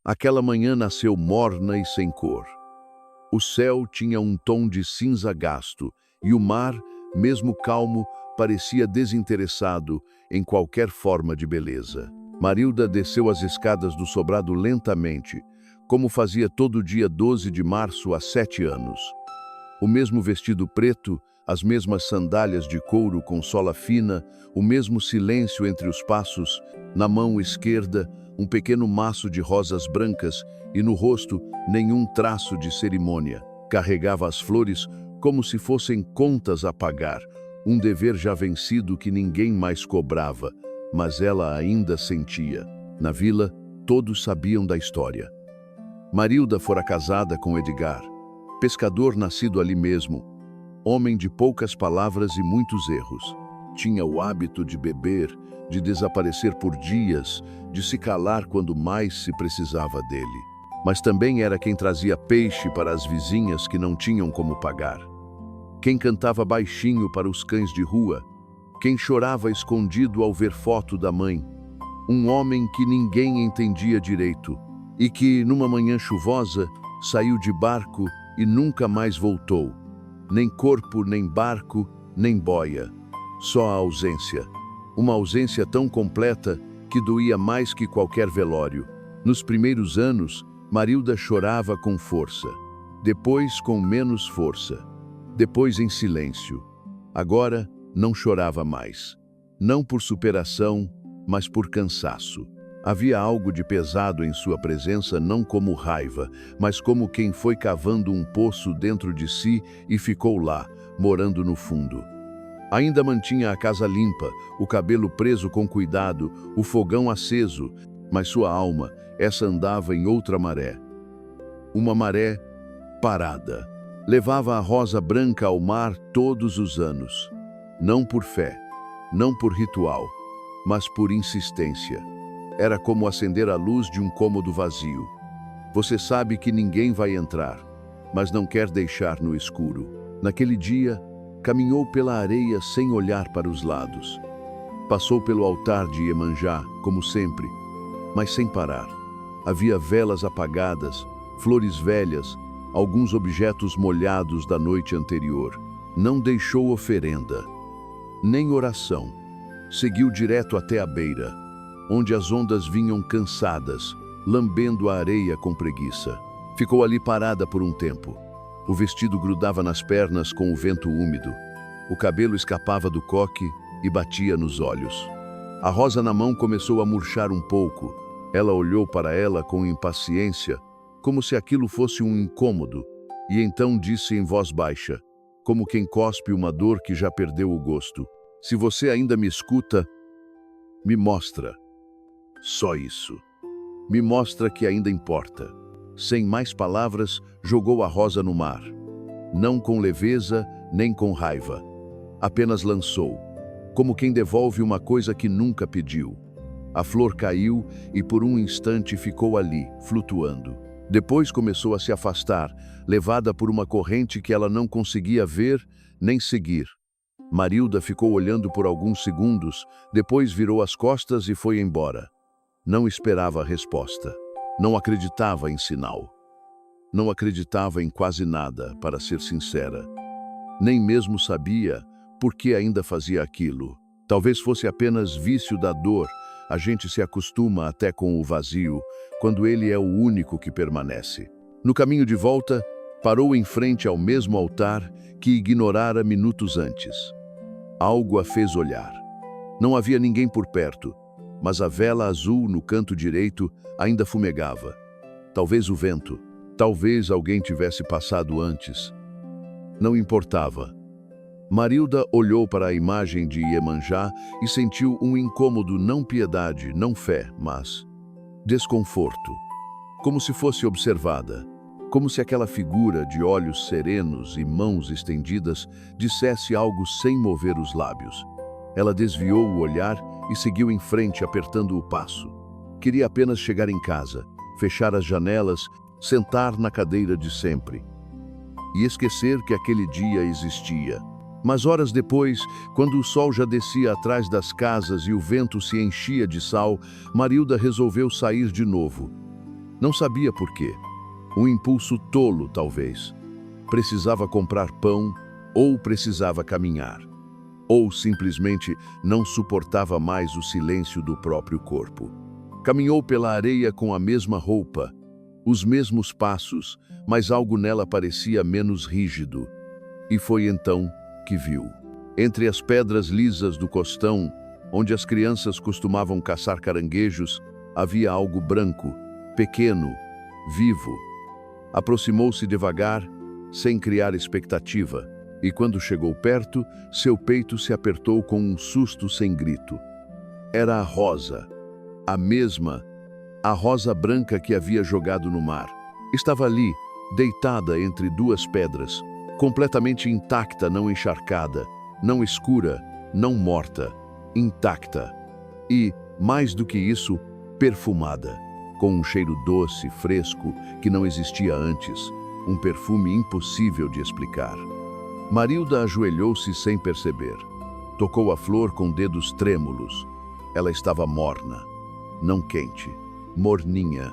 Aquela manhã nasceu morna e sem cor. O céu tinha um tom de cinza gasto e o mar, mesmo calmo, parecia desinteressado em qualquer forma de beleza. Marilda desceu as escadas do sobrado lentamente, como fazia todo dia 12 de março há 7 anos. O mesmo vestido preto, as mesmas sandálias de couro com sola fina, o mesmo silêncio entre os passos, na mão esquerda, um pequeno maço de rosas brancas e no rosto nenhum traço de cerimônia. Carregava as flores como se fossem contas a pagar, um dever já vencido que ninguém mais cobrava, mas ela ainda sentia. Na vila, todos sabiam da história. Marilda fora casada com Edgar, pescador nascido ali mesmo, homem de poucas palavras e muitos erros. Tinha o hábito de beber, de desaparecer por dias, de se calar quando mais se precisava dele. Mas também era quem trazia peixe para as vizinhas que não tinham como pagar. Quem cantava baixinho para os cães de rua. Quem chorava escondido ao ver foto da mãe. Um homem que ninguém entendia direito e que, numa manhã chuvosa, saiu de barco e nunca mais voltou. Nem corpo, nem barco, nem boia. Só a ausência. Uma ausência tão completa que doía mais que qualquer velório. Nos primeiros anos, Marilda chorava com força. Depois com menos força. Depois em silêncio. Agora não chorava mais. Não por superação, mas por cansaço. Havia algo de pesado em sua presença, não como raiva, mas como quem foi cavando um poço dentro de si e ficou lá, morando no fundo. Ainda mantinha a casa limpa, o cabelo preso com cuidado, o fogão aceso, mas sua alma, essa andava em outra maré. Uma maré parada. Levava a rosa branca ao mar todos os anos. Não por fé, não por ritual, mas por insistência. Era como acender a luz de um cômodo vazio. Você sabe que ninguém vai entrar, mas não quer deixar no escuro. Naquele dia, caminhou pela areia sem olhar para os lados. Passou pelo altar de Iemanjá, como sempre, mas sem parar. Havia velas apagadas, flores velhas, alguns objetos molhados da noite anterior. Não deixou oferenda, nem oração. Seguiu direto até a beira, onde as ondas vinham cansadas, lambendo a areia com preguiça. Ficou ali parada por um tempo. O vestido grudava nas pernas com o vento úmido. O cabelo escapava do coque e batia nos olhos. A rosa na mão começou a murchar um pouco. Ela olhou para ela com impaciência, como se aquilo fosse um incômodo, e então disse em voz baixa, como quem cospe uma dor que já perdeu o gosto: "Se você ainda me escuta, me mostra. Só isso. Me mostra que ainda importa." Sem mais palavras, jogou a rosa no mar. Não com leveza, nem com raiva. Apenas lançou, como quem devolve uma coisa que nunca pediu. A flor caiu e por um instante ficou ali, flutuando. Depois começou a se afastar, levada por uma corrente que ela não conseguia ver nem seguir. Marilda ficou olhando por alguns segundos, depois virou as costas e foi embora. Não esperava a resposta. Não acreditava em sinal. Não acreditava em quase nada, para ser sincera. Nem mesmo sabia por que ainda fazia aquilo. Talvez fosse apenas vício da dor. A gente se acostuma até com o vazio, quando ele é o único que permanece. No caminho de volta, parou em frente ao mesmo altar que ignorara minutos antes. Algo a fez olhar. Não havia ninguém por perto, mas a vela azul no canto direito ainda fumegava. Talvez o vento, talvez alguém tivesse passado antes. Não importava. Marilda olhou para a imagem de Iemanjá e sentiu um incômodo, não piedade, não fé, mas desconforto. Como se fosse observada. Como se aquela figura de olhos serenos e mãos estendidas dissesse algo sem mover os lábios. Ela desviou o olhar e seguiu em frente, apertando o passo. Queria apenas chegar em casa, fechar as janelas, sentar na cadeira de sempre. E esquecer que aquele dia existia. Mas horas depois, quando o sol já descia atrás das casas e o vento se enchia de sal, Marilda resolveu sair de novo. Não sabia por quê. Um impulso tolo, talvez. Precisava comprar pão, ou precisava caminhar. Ou simplesmente não suportava mais o silêncio do próprio corpo. Caminhou pela areia com a mesma roupa, os mesmos passos, mas algo nela parecia menos rígido. E foi então que viu. Entre as pedras lisas do costão, onde as crianças costumavam caçar caranguejos, havia algo branco, pequeno, vivo. Aproximou-se devagar, sem criar expectativa, e quando chegou perto, seu peito se apertou com um susto sem grito. Era a Rosa, a mesma, a rosa branca que havia jogado no mar. Estava ali, deitada entre duas pedras, completamente intacta, não encharcada, não escura, não morta, intacta. E, mais do que isso, perfumada, com um cheiro doce, fresco, que não existia antes, um perfume impossível de explicar. Marilda ajoelhou-se sem perceber. Tocou a flor com dedos trêmulos. Ela estava morna, não quente, morninha,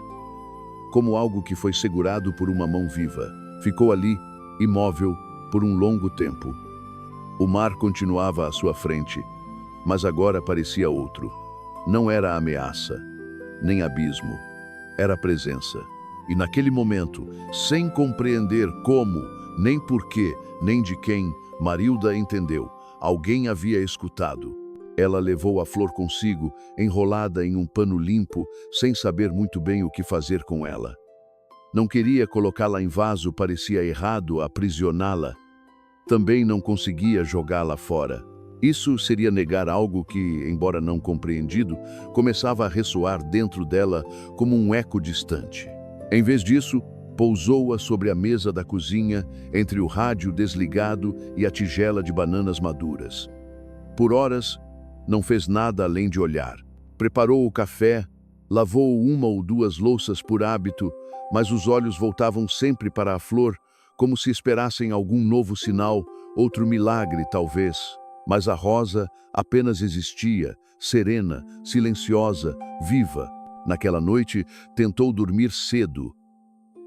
como algo que foi segurado por uma mão viva. Ficou ali, imóvel, por um longo tempo. O mar continuava à sua frente, mas agora parecia outro. Não era ameaça, nem abismo, era presença. E naquele momento, sem compreender como, nem porquê, nem de quem, Marilda entendeu. Alguém havia escutado. Ela levou a flor consigo, enrolada em um pano limpo, sem saber muito bem o que fazer com ela. Não queria colocá-la em vaso, parecia errado aprisioná-la. Também não conseguia jogá-la fora. Isso seria negar algo que, embora não compreendido, começava a ressoar dentro dela como um eco distante. Em vez disso, pousou-a sobre a mesa da cozinha, entre o rádio desligado e a tigela de bananas maduras. Por horas, não fez nada além de olhar. Preparou o café, lavou uma ou duas louças por hábito, mas os olhos voltavam sempre para a flor, como se esperassem algum novo sinal, outro milagre, talvez. Mas a rosa apenas existia, serena, silenciosa, viva. Naquela noite, tentou dormir cedo.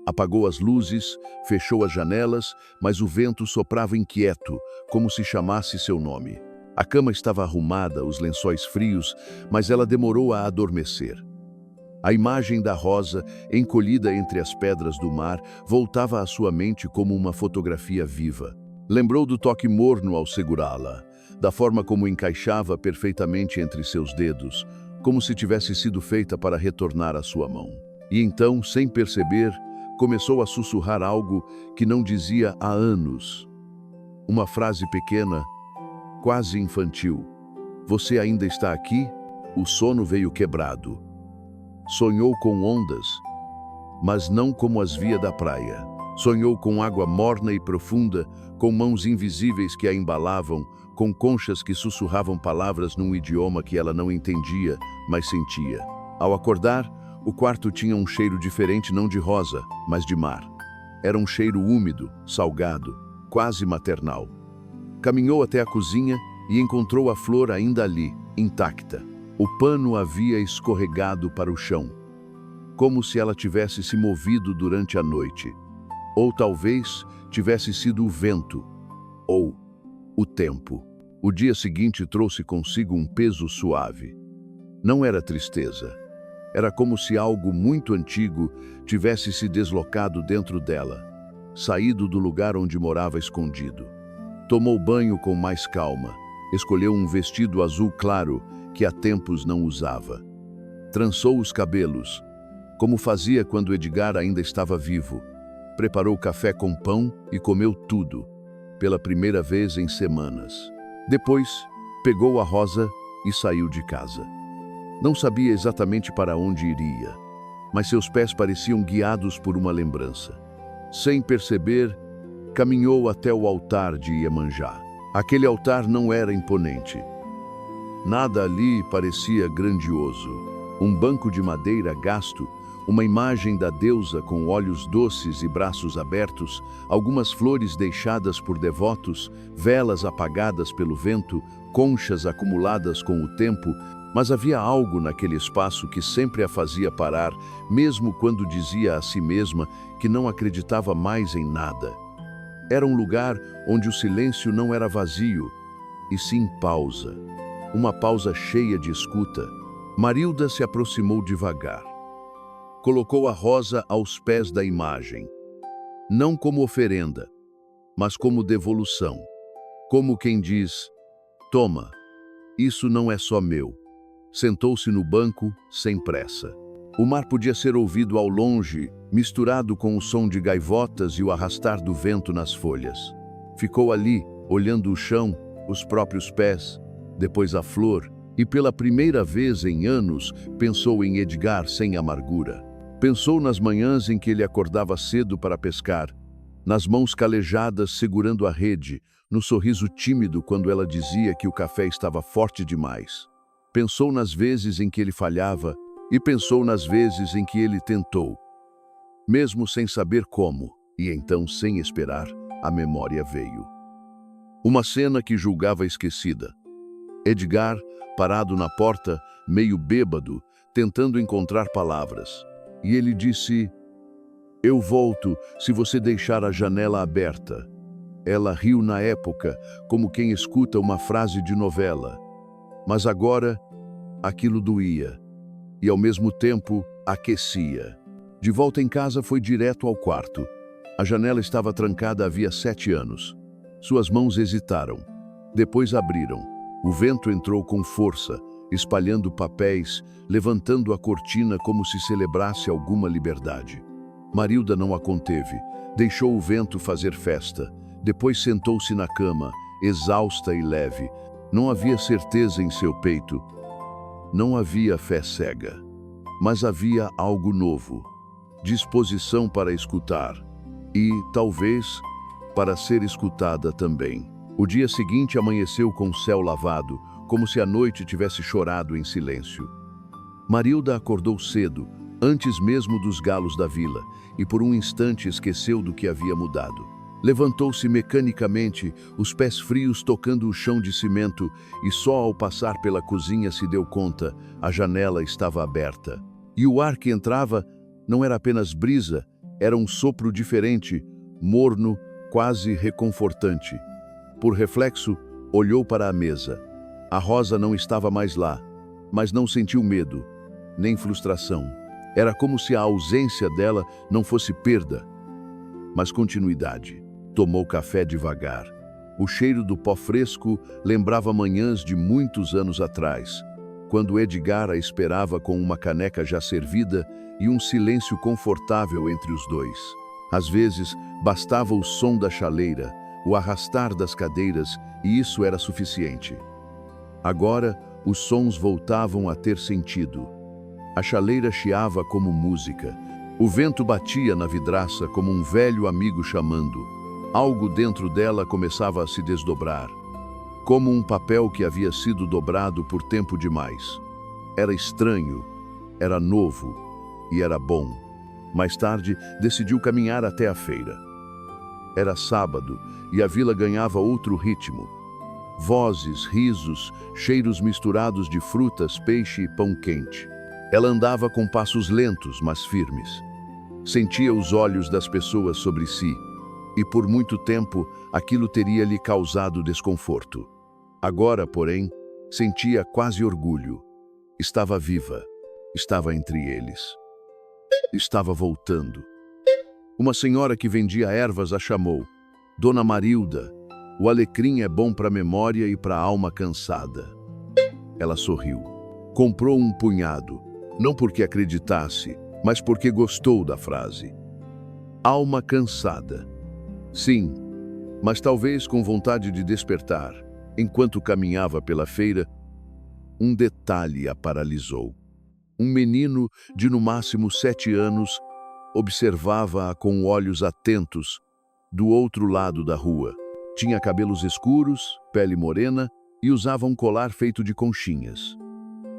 Apagou as luzes, fechou as janelas, mas o vento soprava inquieto, como se chamasse seu nome. A cama estava arrumada, os lençóis frios, mas ela demorou a adormecer. A imagem da rosa, encolhida entre as pedras do mar, voltava à sua mente como uma fotografia viva. Lembrou do toque morno ao segurá-la, da forma como encaixava perfeitamente entre seus dedos, como se tivesse sido feita para retornar à sua mão. E então, sem perceber, começou a sussurrar algo que não dizia há anos. Uma frase pequena, quase infantil. Você ainda está aqui? O sono veio quebrado. Sonhou com ondas, mas não como as via da praia. Sonhou com água morna e profunda, com mãos invisíveis que a embalavam, com conchas que sussurravam palavras num idioma que ela não entendia, mas sentia. Ao acordar, o quarto tinha um cheiro diferente, não de rosa, mas de mar. Era um cheiro úmido, salgado, quase maternal. Caminhou até a cozinha e encontrou a flor ainda ali, intacta. O pano havia escorregado para o chão, como se ela tivesse se movido durante a noite. Ou talvez tivesse sido o vento, ou o tempo. O dia seguinte trouxe consigo um peso suave. Não era tristeza. Era como se algo muito antigo tivesse se deslocado dentro dela, saído do lugar onde morava escondido. Tomou banho com mais calma. Escolheu um vestido azul claro que há tempos não usava. Trançou os cabelos, como fazia quando Edgar ainda estava vivo. Preparou café com pão e comeu tudo, pela primeira vez em semanas. Depois, pegou a rosa e saiu de casa. Não sabia exatamente para onde iria, mas seus pés pareciam guiados por uma lembrança. Sem perceber, caminhou até o altar de Iemanjá. Aquele altar não era imponente. Nada ali parecia grandioso. Um banco de madeira gasto, uma imagem da deusa com olhos doces e braços abertos, algumas flores deixadas por devotos, velas apagadas pelo vento, conchas acumuladas com o tempo, Mas havia algo naquele espaço que sempre a fazia parar, mesmo quando dizia a si mesma que não acreditava mais em nada. Era um lugar onde o silêncio não era vazio, e sim pausa. Uma pausa cheia de escuta. Marilda se aproximou devagar. Colocou a rosa aos pés da imagem. Não como oferenda, mas como devolução. Como quem diz, toma, isso não é só meu. Sentou-se no banco, sem pressa. O mar podia ser ouvido ao longe, misturado com o som de gaivotas e o arrastar do vento nas folhas. Ficou ali, olhando o chão, os próprios pés, depois a flor, e pela primeira vez em anos pensou em Edgar sem amargura. Pensou nas manhãs em que ele acordava cedo para pescar, nas mãos calejadas segurando a rede, no sorriso tímido quando ela dizia que o café estava forte demais. Pensou nas vezes em que ele falhava e pensou nas vezes em que ele tentou. Mesmo sem saber como, e então sem esperar, a memória veio. Uma cena que julgava esquecida. Edgar, parado na porta, meio bêbado, tentando encontrar palavras. E ele disse, eu volto se você deixar a janela aberta. Ela riu na época, como quem escuta uma frase de novela. Mas agora, aquilo doía. E ao mesmo tempo, aquecia. De volta em casa, foi direto ao quarto. A janela estava trancada havia 7 anos. Suas mãos hesitaram. Depois abriram. O vento entrou com força, espalhando papéis, levantando a cortina como se celebrasse alguma liberdade. Marilda não a conteve. Deixou o vento fazer festa. Depois sentou-se na cama, exausta e leve. Não havia certeza em seu peito. Não havia fé cega. Mas havia algo novo. Disposição para escutar. E, talvez, para ser escutada também. O dia seguinte amanheceu com o céu lavado, como se a noite tivesse chorado em silêncio. Marilda acordou cedo, antes mesmo dos galos da vila, e por um instante esqueceu do que havia mudado. Levantou-se mecanicamente, os pés frios tocando o chão de cimento, e só ao passar pela cozinha se deu conta, a janela estava aberta. E o ar que entrava não era apenas brisa, era um sopro diferente, morno, quase reconfortante. Por reflexo, olhou para a mesa. A rosa não estava mais lá, mas não sentiu medo, nem frustração. Era como se a ausência dela não fosse perda, mas continuidade. Tomou café devagar. O cheiro do pó fresco lembrava manhãs de muitos anos atrás, quando Edgar a esperava com uma caneca já servida e um silêncio confortável entre os dois. Às vezes, bastava o som da chaleira, o arrastar das cadeiras, e isso era suficiente. Agora, os sons voltavam a ter sentido. A chaleira chiava como música. O vento batia na vidraça como um velho amigo chamando. Algo dentro dela começava a se desdobrar, como um papel que havia sido dobrado por tempo demais. Era estranho, era novo e era bom. Mais tarde, decidiu caminhar até a feira. Era sábado e a vila ganhava outro ritmo. Vozes, risos, cheiros misturados de frutas, peixe e pão quente. Ela andava com passos lentos, mas firmes. Sentia os olhos das pessoas sobre si, e por muito tempo aquilo teria lhe causado desconforto. Agora, porém, sentia quase orgulho. Estava viva, estava entre eles. Estava voltando. Uma senhora que vendia ervas a chamou. Dona Marilda, o alecrim é bom para a memória e para a alma cansada. Ela sorriu. Comprou um punhado, não porque acreditasse, mas porque gostou da frase. Alma cansada. Sim, mas talvez com vontade de despertar. Enquanto caminhava pela feira, um detalhe a paralisou. Um menino de no máximo 7 anos observava-a com olhos atentos do outro lado da rua. Tinha cabelos escuros, pele morena e usava um colar feito de conchinhas.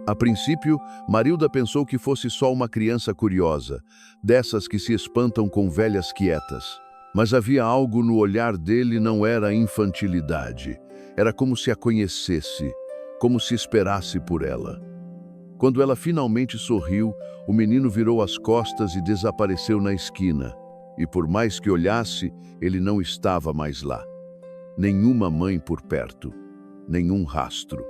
A princípio, Marilda pensou que fosse só uma criança curiosa, dessas que se espantam com velhas quietas. Mas havia algo no olhar dele, não era infantilidade. Era como se a conhecesse, como se esperasse por ela. Quando ela finalmente sorriu, o menino virou as costas e desapareceu na esquina. E por mais que olhasse, ele não estava mais lá. Nenhuma mãe por perto, nenhum rastro.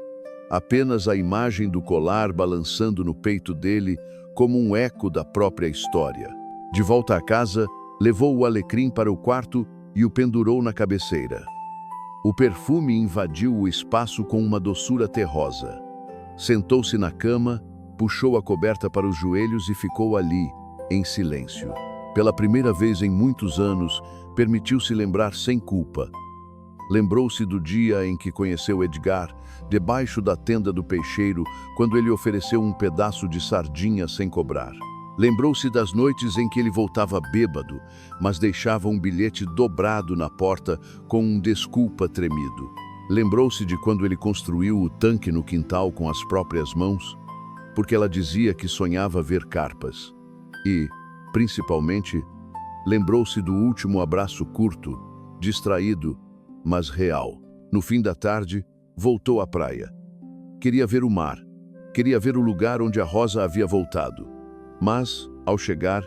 Apenas a imagem do colar balançando no peito dele como um eco da própria história. De volta à casa, levou o alecrim para o quarto e o pendurou na cabeceira. O perfume invadiu o espaço com uma doçura terrosa. Sentou-se na cama, puxou a coberta para os joelhos e ficou ali, em silêncio. Pela primeira vez em muitos anos, permitiu-se lembrar sem culpa. Lembrou-se do dia em que conheceu Edgar, debaixo da tenda do peixeiro, quando ele ofereceu um pedaço de sardinha sem cobrar. Lembrou-se das noites em que ele voltava bêbado, mas deixava um bilhete dobrado na porta com um desculpa tremido. Lembrou-se de quando ele construiu o tanque no quintal com as próprias mãos, porque ela dizia que sonhava ver carpas. E, principalmente, lembrou-se do último abraço curto, distraído, mas real. No fim da tarde, voltou à praia. Queria ver o mar, queria ver o lugar onde a Rosa havia voltado. Mas, ao chegar,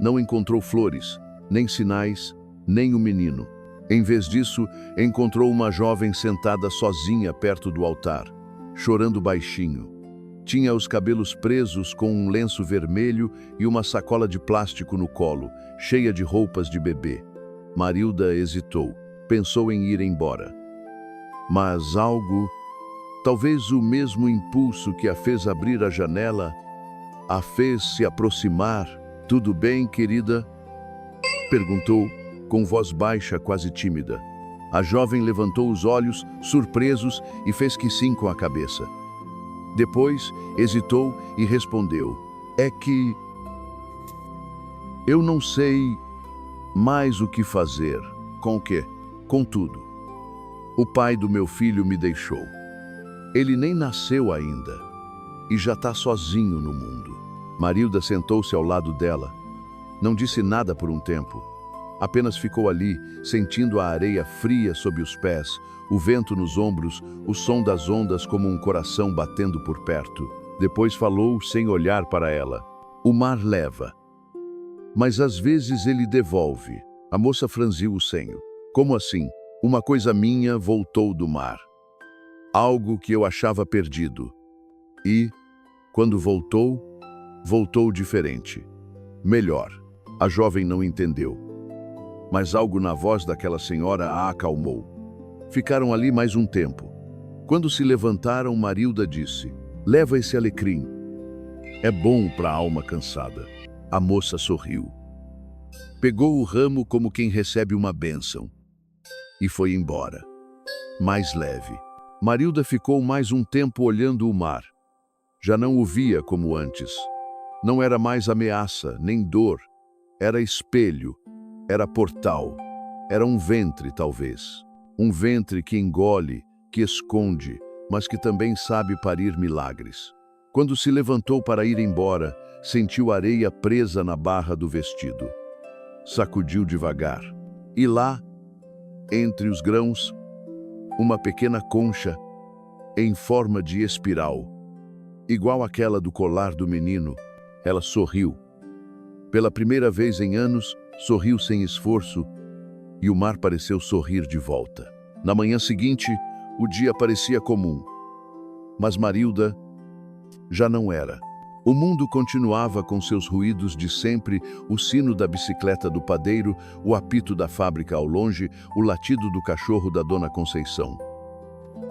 não encontrou flores, nem sinais, nem o menino. Em vez disso, encontrou uma jovem sentada sozinha perto do altar, chorando baixinho. Tinha os cabelos presos com um lenço vermelho e uma sacola de plástico no colo, cheia de roupas de bebê. Marilda hesitou, pensou em ir embora. Mas algo, talvez o mesmo impulso que a fez abrir a janela, a fez se aproximar. "Tudo bem, querida?" perguntou, com voz baixa, quase tímida. A jovem levantou os olhos, surpresos, e fez que sim com a cabeça. Depois, hesitou e respondeu: "É que eu não sei mais o que fazer." "Com o quê?" "Com tudo. O pai do meu filho me deixou. Ele nem nasceu ainda e já está sozinho no mundo." Marilda sentou-se ao lado dela. Não disse nada por um tempo. Apenas ficou ali, sentindo a areia fria sob os pés, o vento nos ombros, o som das ondas como um coração batendo por perto. Depois falou sem olhar para ela: "O mar leva, mas às vezes ele devolve." A moça franziu o senho. "Como assim?" "Uma coisa minha voltou do mar. Algo que eu achava perdido. E, quando voltou, voltou diferente. Melhor." A jovem não entendeu. Mas algo na voz daquela senhora a acalmou. Ficaram ali mais um tempo. Quando se levantaram, Marilda disse: "Leva esse alecrim. É bom para a alma cansada." A moça sorriu. Pegou o ramo como quem recebe uma bênção e foi embora, mais leve. Marilda ficou mais um tempo olhando o mar. Já não o via como antes. Não era mais ameaça, nem dor. Era espelho, era portal, era um ventre, talvez. Um ventre que engole, que esconde, mas que também sabe parir milagres. Quando se levantou para ir embora, sentiu areia presa na barra do vestido. Sacudiu devagar. E lá, entre os grãos, uma pequena concha em forma de espiral, igual àquela do colar do menino. Ela sorriu. Pela primeira vez em anos, sorriu sem esforço, e o mar pareceu sorrir de volta. Na manhã seguinte, o dia parecia comum, mas Marilda já não era. O mundo continuava com seus ruídos de sempre, o sino da bicicleta do padeiro, o apito da fábrica ao longe, o latido do cachorro da Dona Conceição.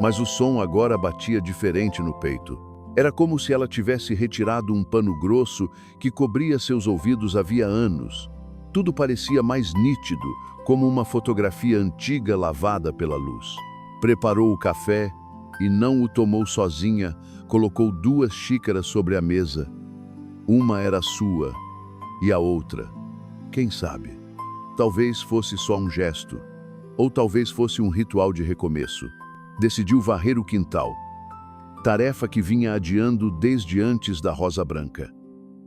Mas o som agora batia diferente no peito. Era como se ela tivesse retirado um pano grosso que cobria seus ouvidos havia anos. Tudo parecia mais nítido, como uma fotografia antiga lavada pela luz. Preparou o café e não o tomou sozinha, colocou 2 xícaras sobre a mesa. Uma era sua e a outra, quem sabe? Talvez fosse só um gesto, ou talvez fosse um ritual de recomeço. Decidiu varrer o quintal, tarefa que vinha adiando desde antes da rosa branca.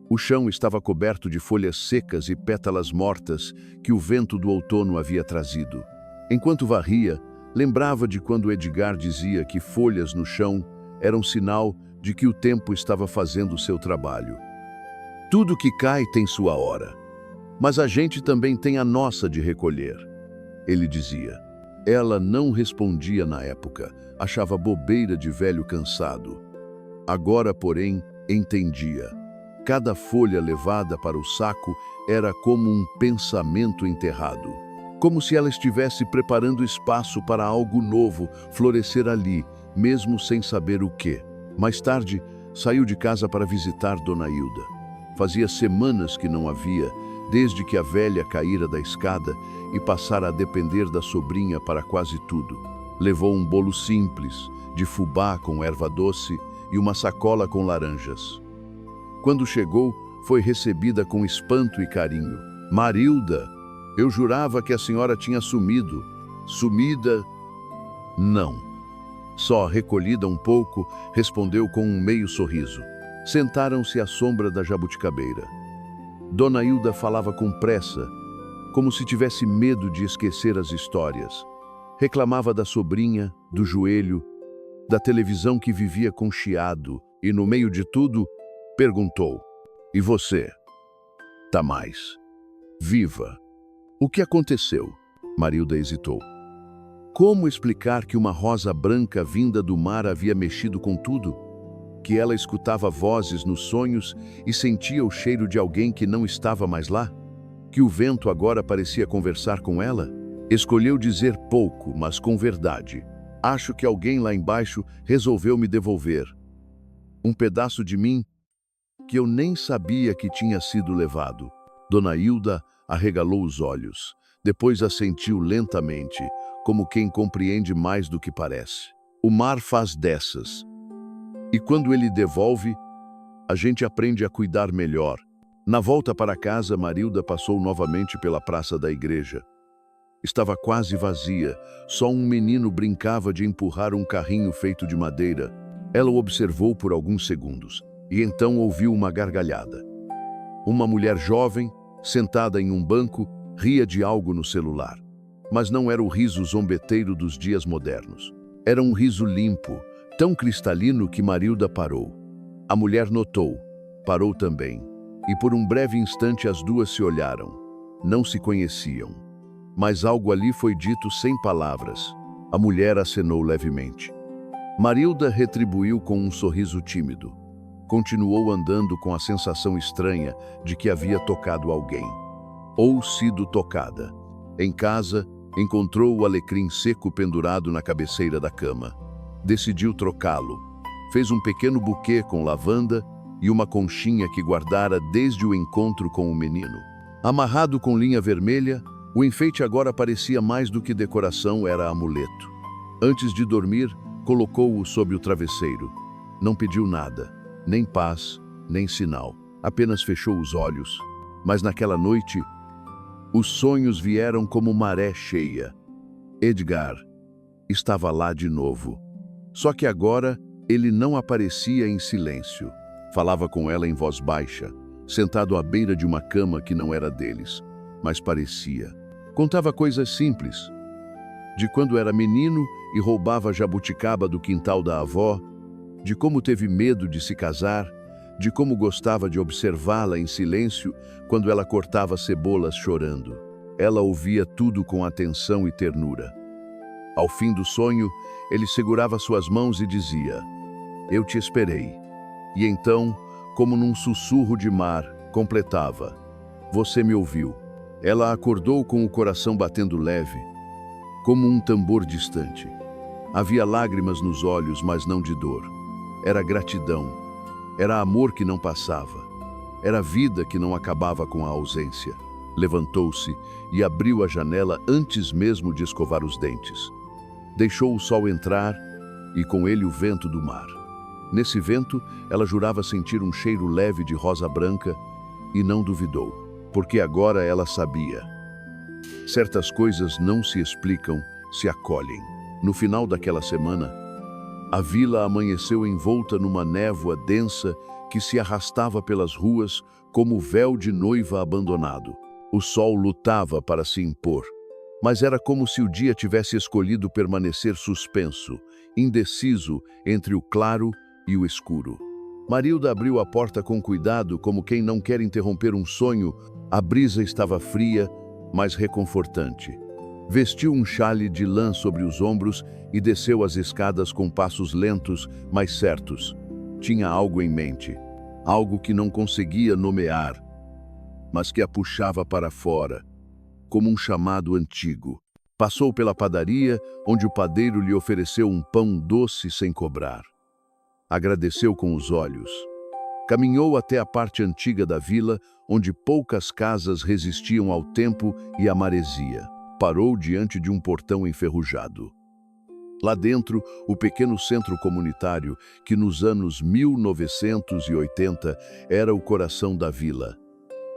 O chão estava coberto de folhas secas e pétalas mortas que o vento do outono havia trazido. Enquanto varria, lembrava de quando Edgar dizia que folhas no chão eram sinal de que o tempo estava fazendo o seu trabalho. Tudo que cai tem sua hora, mas a gente também tem a nossa de recolher, ele dizia. Ela não respondia na época, achava bobeira de velho cansado. Agora, porém, entendia. Cada folha levada para o saco era como um pensamento enterrado, como se ela estivesse preparando espaço para algo novo florescer ali, mesmo sem saber o quê. Mais tarde, saiu de casa para visitar Dona Hilda. Fazia semanas que não a via, desde que a velha caíra da escada e passara a depender da sobrinha para quase tudo. Levou um bolo simples, de fubá com erva doce e uma sacola com laranjas. Quando chegou, foi recebida com espanto e carinho. Marilda, eu jurava que a senhora tinha sumido. Sumida? Não. Só recolhida um pouco, respondeu com um meio sorriso. Sentaram-se à sombra da jabuticabeira. Dona Hilda falava com pressa, como se tivesse medo de esquecer as histórias. Reclamava da sobrinha, do joelho, da televisão que vivia com chiado e, no meio de tudo, perguntou: "E você? Tá mais viva?" "O que aconteceu?" Marilda hesitou. Como explicar que uma rosa branca vinda do mar havia mexido com tudo? Que ela escutava vozes nos sonhos e sentia o cheiro de alguém que não estava mais lá? Que o vento agora parecia conversar com ela? Escolheu dizer pouco, mas com verdade. "Acho que alguém lá embaixo resolveu me devolver um pedaço de mim que eu nem sabia que tinha sido levado." Dona Hilda arregalou os olhos, depois assentiu lentamente, como quem compreende mais do que parece. "O mar faz dessas. E quando ele devolve, a gente aprende a cuidar melhor." Na volta para casa, Marilda passou novamente pela praça da igreja. Estava quase vazia, só um menino brincava de empurrar um carrinho feito de madeira. Ela o observou por alguns segundos, e então ouviu uma gargalhada. Uma mulher jovem, sentada em um banco, ria de algo no celular. Mas não era o riso zombeteiro dos dias modernos. Era um riso limpo, tão cristalino que Marilda parou. A mulher notou, parou também, e por um breve instante as duas se olharam. Não se conheciam, mas algo ali foi dito sem palavras. A mulher acenou levemente. Marilda retribuiu com um sorriso tímido. Continuou andando com a sensação estranha de que havia tocado alguém, ou sido tocada. Em casa, encontrou o alecrim seco pendurado na cabeceira da cama. Decidiu trocá-lo. Fez um pequeno buquê com lavanda e uma conchinha que guardara desde o encontro com o menino. Amarrado com linha vermelha, o enfeite agora parecia mais do que decoração, era amuleto. Antes de dormir, colocou-o sob o travesseiro. Não pediu nada, nem paz, nem sinal. Apenas fechou os olhos. Mas naquela noite, os sonhos vieram como maré cheia. Edgar estava lá de novo. Só que agora ele não aparecia em silêncio. Falava com ela em voz baixa, sentado à beira de uma cama que não era deles, mas parecia. Contava coisas simples, de quando era menino e roubava jabuticaba do quintal da avó, de como teve medo de se casar, de como gostava de observá-la em silêncio quando ela cortava cebolas chorando. Ela ouvia tudo com atenção e ternura. Ao fim do sonho, ele segurava suas mãos e dizia: "Eu te esperei." E então, como num sussurro de mar, completava: "Você me ouviu." Ela acordou com o coração batendo leve, como um tambor distante. Havia lágrimas nos olhos, mas não de dor. Era gratidão. Era amor que não passava. Era vida que não acabava com a ausência. Levantou-se e abriu a janela antes mesmo de escovar os dentes. Deixou o sol entrar e com ele o vento do mar. Nesse vento, ela jurava sentir um cheiro leve de rosa branca e não duvidou, porque agora ela sabia. Certas coisas não se explicam, se acolhem. No final daquela semana, a vila amanheceu envolta numa névoa densa que se arrastava pelas ruas como véu de noiva abandonado. O sol lutava para se impor, mas era como se o dia tivesse escolhido permanecer suspenso, indeciso entre o claro e o escuro. Marilda abriu a porta com cuidado, como quem não quer interromper um sonho. A brisa estava fria, mas reconfortante. Vestiu um xale de lã sobre os ombros e desceu as escadas com passos lentos, mas certos. Tinha algo em mente, algo que não conseguia nomear, mas que a puxava para fora, como um chamado antigo. Passou pela padaria, onde o padeiro lhe ofereceu um pão doce sem cobrar. Agradeceu com os olhos. Caminhou até a parte antiga da vila, onde poucas casas resistiam ao tempo e à maresia. Parou diante de um portão enferrujado. Lá dentro, o pequeno centro comunitário, que nos anos 1980 era o coração da vila.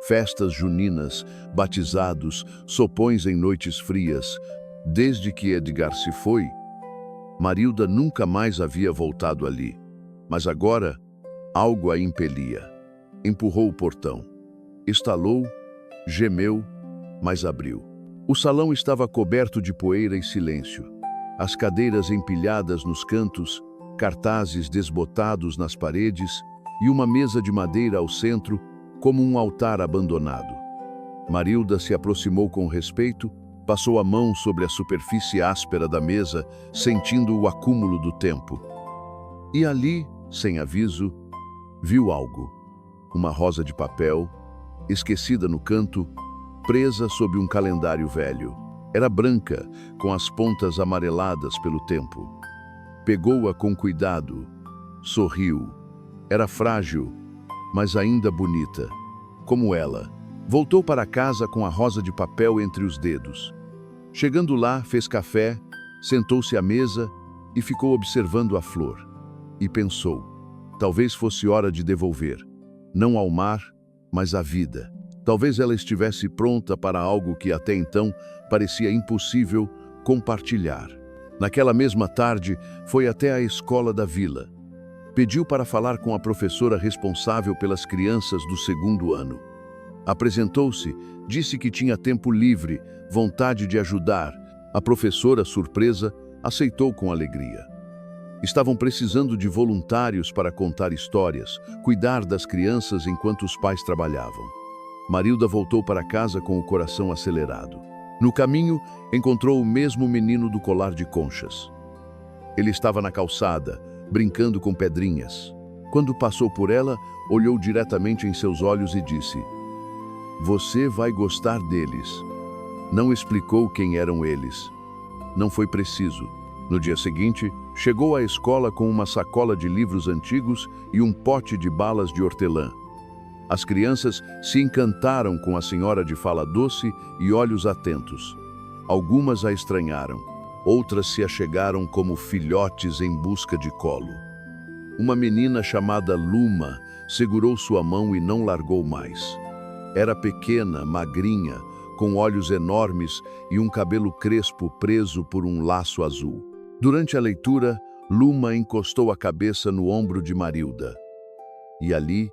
Festas juninas, batizados, sopões em noites frias. Desde que Edgar se foi, Marilda nunca mais havia voltado ali. Mas agora, algo a impelia. Empurrou o portão. Estalou, gemeu, mas abriu. O salão estava coberto de poeira e silêncio. As cadeiras empilhadas nos cantos, cartazes desbotados nas paredes e uma mesa de madeira ao centro, como um altar abandonado. Marilda se aproximou com respeito, passou a mão sobre a superfície áspera da mesa, sentindo o acúmulo do tempo. E ali, sem aviso, viu algo. Uma rosa de papel, esquecida no canto, presa sob um calendário velho. Era branca, com as pontas amareladas pelo tempo. Pegou-a com cuidado, sorriu. Era frágil, mas ainda bonita, como ela. Voltou para casa com a rosa de papel entre os dedos. Chegando lá, fez café, sentou-se à mesa e ficou observando a flor. E pensou, talvez fosse hora de devolver, não ao mar, mas à vida. Talvez ela estivesse pronta para algo que até então parecia impossível compartilhar. Naquela mesma tarde, foi até a escola da vila. Pediu para falar com a professora responsável pelas crianças do segundo ano. Apresentou-se, disse que tinha tempo livre, vontade de ajudar. A professora, surpresa, aceitou com alegria. Estavam precisando de voluntários para contar histórias, cuidar das crianças enquanto os pais trabalhavam. Marilda voltou para casa com o coração acelerado. No caminho, encontrou o mesmo menino do colar de conchas. Ele estava na calçada, brincando com pedrinhas. Quando passou por ela, olhou diretamente em seus olhos e disse: "Você vai gostar deles." Não explicou quem eram eles. Não foi preciso. No dia seguinte, chegou à escola com uma sacola de livros antigos e um pote de balas de hortelã. As crianças se encantaram com a senhora de fala doce e olhos atentos. Algumas a estranharam, outras se achegaram como filhotes em busca de colo. Uma menina chamada Luma segurou sua mão e não largou mais. Era pequena, magrinha, com olhos enormes e um cabelo crespo preso por um laço azul. Durante a leitura, Luma encostou a cabeça no ombro de Marilda. E ali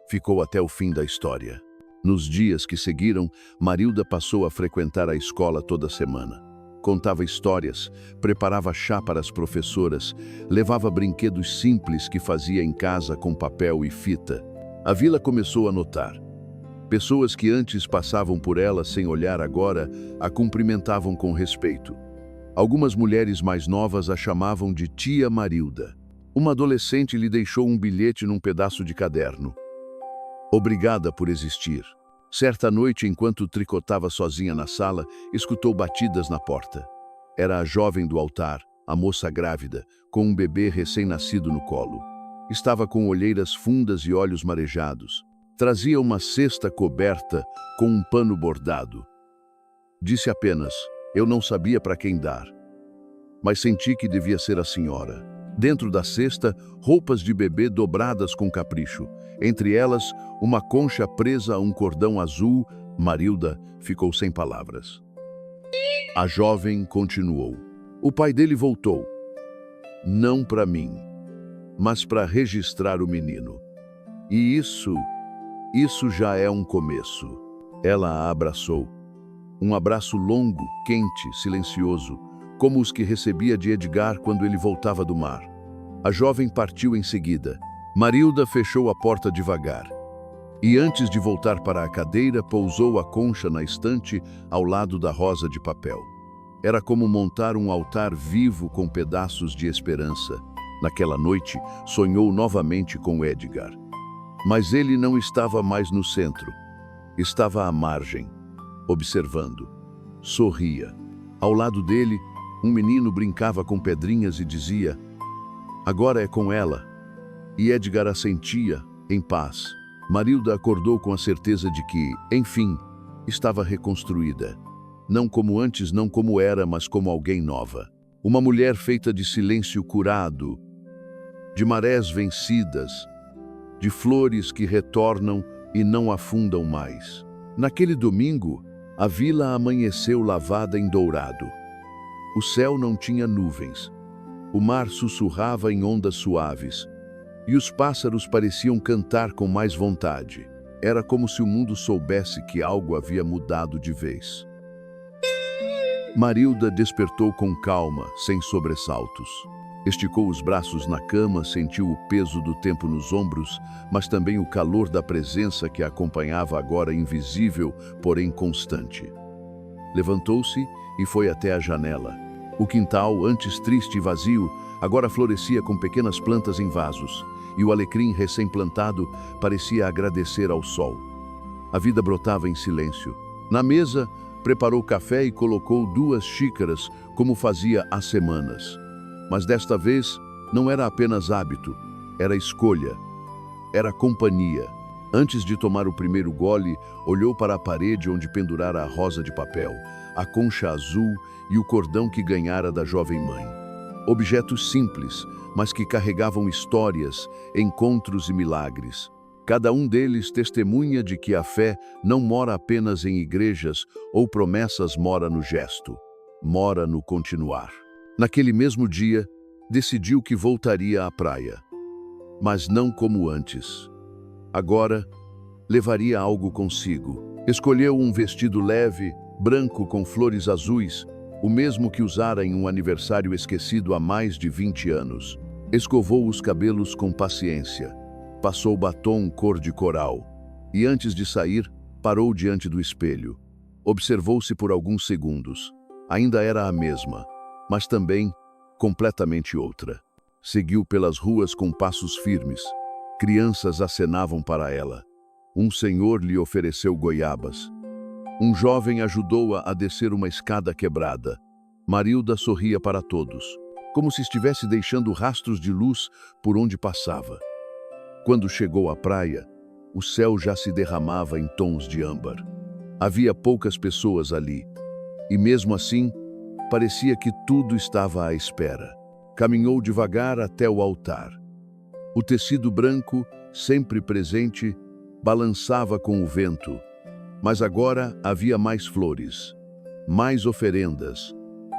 ficou até o fim da história. Nos dias que seguiram, Marilda passou a frequentar a escola toda semana. Contava histórias, preparava chá para as professoras, levava brinquedos simples que fazia em casa com papel e fita. A vila começou a notar. Pessoas que antes passavam por ela sem olhar agora a cumprimentavam com respeito. Algumas mulheres mais novas a chamavam de Tia Marilda. Uma adolescente lhe deixou um bilhete num pedaço de caderno. Obrigada por existir. Certa noite, enquanto tricotava sozinha na sala, escutou batidas na porta. Era a jovem do altar, a moça grávida, com um bebê recém-nascido no colo. Estava com olheiras fundas e olhos marejados. Trazia uma cesta coberta com um pano bordado. Disse apenas: "Eu não sabia para quem dar." Mas senti que devia ser a senhora. Dentro da cesta, roupas de bebê dobradas com capricho. Entre elas, uma concha presa a um cordão azul. Marilda ficou sem palavras. A jovem continuou. O pai dele voltou. Não para mim, mas para registrar o menino. E isso já é um começo. Ela a abraçou. Um abraço longo, quente, silencioso, como os que recebia de Edgar quando ele voltava do mar. A jovem partiu em seguida. Marilda fechou a porta devagar. E antes de voltar para a cadeira, pousou a concha na estante ao lado da rosa de papel. Era como montar um altar vivo com pedaços de esperança. Naquela noite, sonhou novamente com Edgar. Mas ele não estava mais no centro. Estava à margem, observando. Sorria. Ao lado dele, um menino brincava com pedrinhas e dizia: "Agora é com ela." E Edgar assentia, em paz. Marilda acordou com a certeza de que, enfim, estava reconstruída. Não como antes, não como era, mas como alguém nova. Uma mulher feita de silêncio curado, de marés vencidas, de flores que retornam e não afundam mais. Naquele domingo, a vila amanheceu lavada em dourado. O céu não tinha nuvens. O mar sussurrava em ondas suaves. E os pássaros pareciam cantar com mais vontade. Era como se o mundo soubesse que algo havia mudado de vez. Marilda despertou com calma, sem sobressaltos. Esticou os braços na cama, sentiu o peso do tempo nos ombros, mas também o calor da presença que a acompanhava agora invisível, porém constante. Levantou-se e foi até a janela. O quintal, antes triste e vazio, agora florescia com pequenas plantas em vasos, e o alecrim recém-plantado parecia agradecer ao sol. A vida brotava em silêncio. Na mesa, preparou café e colocou 2 xícaras, como fazia há semanas. Mas desta vez, não era apenas hábito, era escolha, era companhia. Antes de tomar o primeiro gole, olhou para a parede onde pendurara a rosa de papel, a concha azul e o cordão que ganhara da jovem mãe. Objetos simples, mas que carregavam histórias, encontros e milagres. Cada um deles testemunha de que a fé não mora apenas em igrejas ou promessas, mora no gesto, mora no continuar. Naquele mesmo dia, decidiu que voltaria à praia, mas não como antes. Agora, levaria algo consigo. Escolheu um vestido leve, branco com flores azuis, o mesmo que usara em um aniversário esquecido há mais de 20 anos. Escovou os cabelos com paciência, passou batom cor de coral e, antes de sair, parou diante do espelho. Observou-se por alguns segundos. Ainda era a mesma, mas também completamente outra. Seguiu pelas ruas com passos firmes. Crianças acenavam para ela. Um senhor lhe ofereceu goiabas. Um jovem ajudou-a a descer uma escada quebrada. Marilda sorria para todos, como se estivesse deixando rastros de luz por onde passava. Quando chegou à praia, o céu já se derramava em tons de âmbar. Havia poucas pessoas ali, e mesmo assim, parecia que tudo estava à espera. Caminhou devagar até o altar. O tecido branco, sempre presente, balançava com o vento, mas agora havia mais flores, mais oferendas,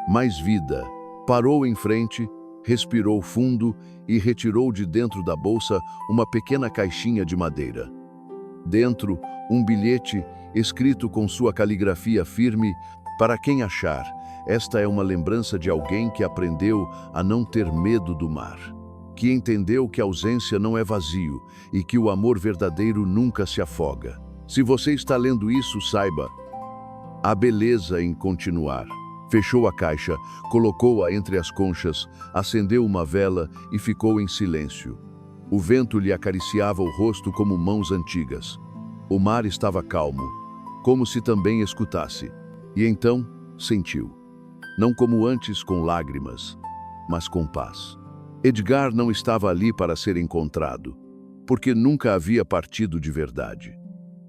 mais vida. Parou em frente, respirou fundo e retirou de dentro da bolsa uma pequena caixinha de madeira. Dentro, um bilhete escrito com sua caligrafia firme: "Para quem achar, esta é uma lembrança de alguém que aprendeu a não ter medo do mar, que entendeu que a ausência não é vazio e que o amor verdadeiro nunca se afoga. Se você está lendo isso, saiba, há beleza em continuar." Fechou a caixa, colocou-a entre as conchas, acendeu uma vela e ficou em silêncio. O vento lhe acariciava o rosto como mãos antigas. O mar estava calmo, como se também escutasse. E então sentiu. Não como antes com lágrimas, mas com paz. Edgar não estava ali para ser encontrado, porque nunca havia partido de verdade.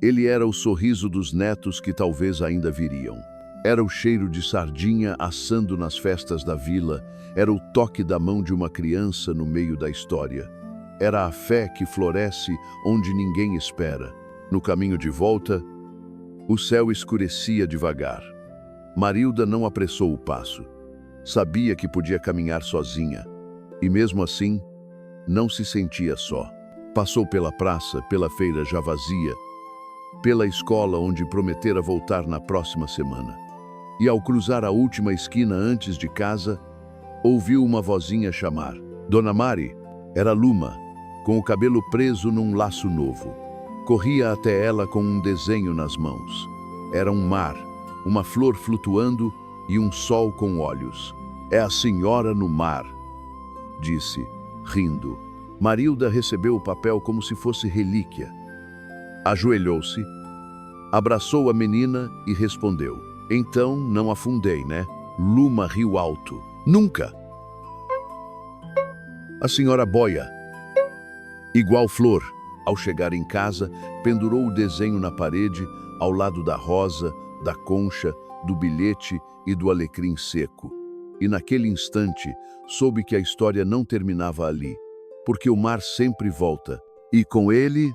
Ele era o sorriso dos netos que talvez ainda viriam. Era o cheiro de sardinha assando nas festas da vila, era o toque da mão de uma criança no meio da história. Era a fé que floresce onde ninguém espera. No caminho de volta, o céu escurecia devagar. Marilda não apressou o passo. Sabia que podia caminhar sozinha. E mesmo assim, não se sentia só. Passou pela praça, pela feira já vazia, pela escola onde prometera voltar na próxima semana. E ao cruzar a última esquina antes de casa, ouviu uma vozinha chamar: "Dona Mari!" Era Luma, com o cabelo preso num laço novo. Corria até ela com um desenho nas mãos. Era um mar, uma flor flutuando e um sol com olhos. É a senhora no mar, disse, rindo. Marilda recebeu o papel como se fosse relíquia. Ajoelhou-se, abraçou a menina e respondeu. Então não afundei, né? Luma riu alto. Nunca! A senhora boia. Igual flor. Ao chegar em casa, pendurou o desenho na parede, ao lado da rosa, da concha, do bilhete e do alecrim seco. E naquele instante, soube que a história não terminava ali, porque o mar sempre volta, e com ele